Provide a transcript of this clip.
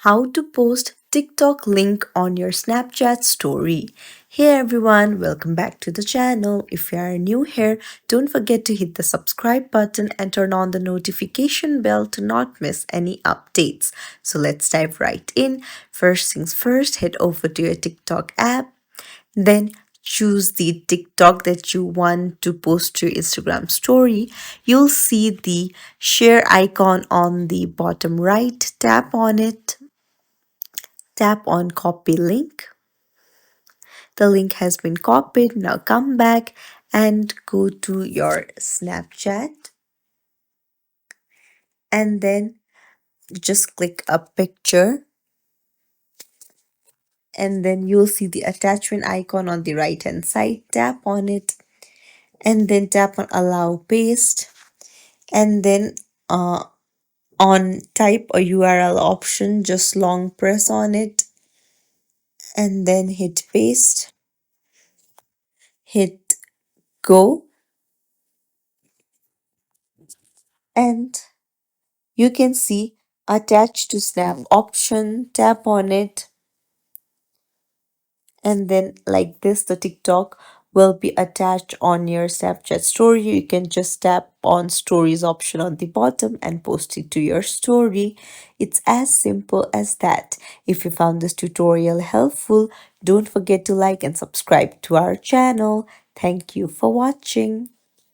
how to post TikTok link on your Snapchat story. Hey everyone, welcome back to the channel. If you are new here, don't forget to hit the subscribe button and turn on the notification bell to not miss any updates. So let's dive right in. First things first, head over to your TikTok app, then choose the TikTok that you want to post to your Instagram story. You'll see the share icon on the bottom right. Tap on it. Tap on copy link. The link has been copied. Now come back and go to your Snapchat and then just click a picture, and then you'll see the attachment icon on the right hand side. Tap on it and then tap on allow paste, and then on type a URL option, just long press on it and then hit paste, hit go, and you can see attach to snap option. Tap on it, and then like this the TikTok will be attached on your Snapchat story. You can just tap on stories option on the bottom and post it to your story. It's as simple as that. If you found this tutorial helpful, don't forget to like and subscribe to our channel. Thank you for watching.